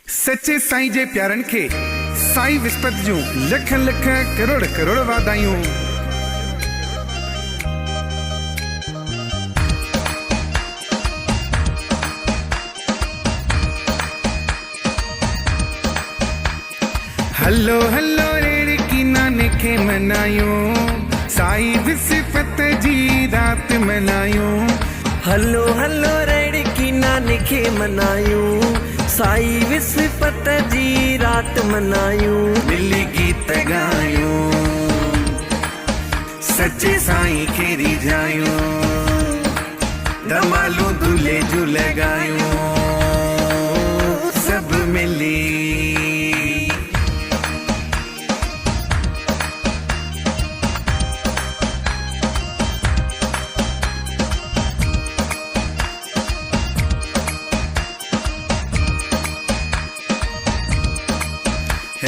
सच्चे साईं जे प्यारन खे साईं विस्पत जूं लख लख करोड़ करोड़ वाधायूं। हलो हलो रेड़की नाने खे मनायूं, साईं विस्पत जी रात मनायूं। हलो हलो रेड़की नाने खे मनायूं, साईं विस्पत जी रात मनायूं। मिली गीत गायूं, सच्चे साईं खे रिझायूं, धमालूं दूल्हे जूं लॻायूं, सब मिली।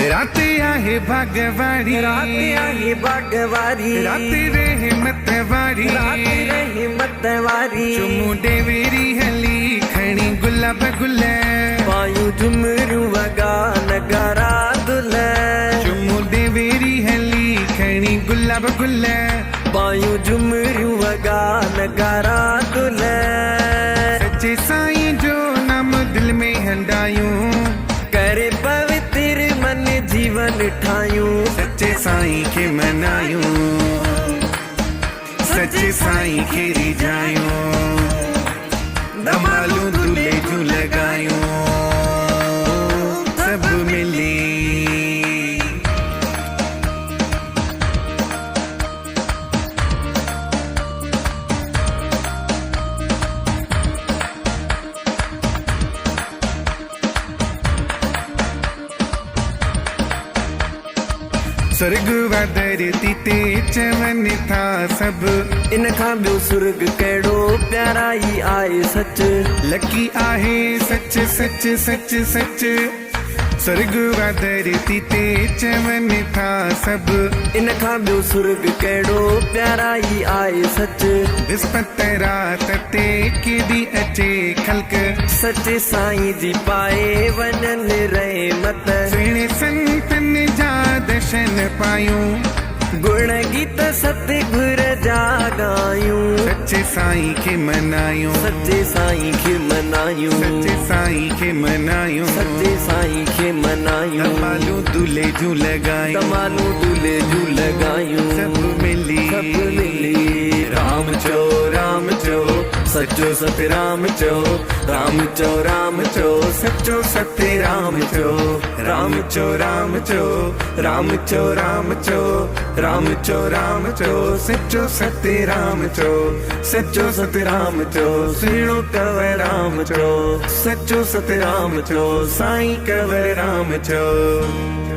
रात आहे भागवारी, रात आहे भागवारी, रात रहमत वारी, रात रहमत वारी। चुमू डेवेरी हली खणी गुलाब गुल, पायूं झुमरू वगा नगारा दुल। चुमू डेवेरी हली खणी गुलाब गुल, पायूं झुमरू वगा नगारा दुल। सच्चे साईं जो नाम दिल में हंडायूं, करे पवित्र मन जीवन ठायूं। सच्चे साईं खे मनायूं, सच्चे साईं खे रिझायूं, धमालूं दूल्हे जूं लॻायूं, सब मिली। स्वर्ग व धरती ते चवन था सब, इन खां ॿियो सुर्ग कहिड़ो प्यारा ई आहे सच। लकी आहे सच सच सच सच। स्वर्ग व धरती ते चवन था सब, इन खां ॿियो सुर्ग कहिड़ो प्यारा ई आहे सच। विस्पत रात ते केॾी अचे ख़ल्क, सच्चे साईं जी पाए वञनि रहमत। सुहिणे संतनि जा दर्शन पायूं, गुण गीत सतगुर जा गायूं। सच्चे साईं खे मनायूं, सच्चे साईं खे मनायूं, सच्चे साईं खे मनायूं, सच्चे साईं खे मनायूं। धमालूं दूल्हे जूं लॻायूं, धमालूं दूल्हे जूं लॻायूं, सब मिली। सब मिली। राम चओ राम चओ, सचो सत राम चओ, राम चओ राम चओ, सच्चो सत्य राम चओ, राम चओ राम चओ, राम चओ राम चओ, राम चओ राम चओ, सच्चो सत्य राम चओ, सच्चो सत्य राम चओ, सुहिणो कंवर राम चओ, सच्चो सत्य राम चओ, साईं कंवर राम चओ।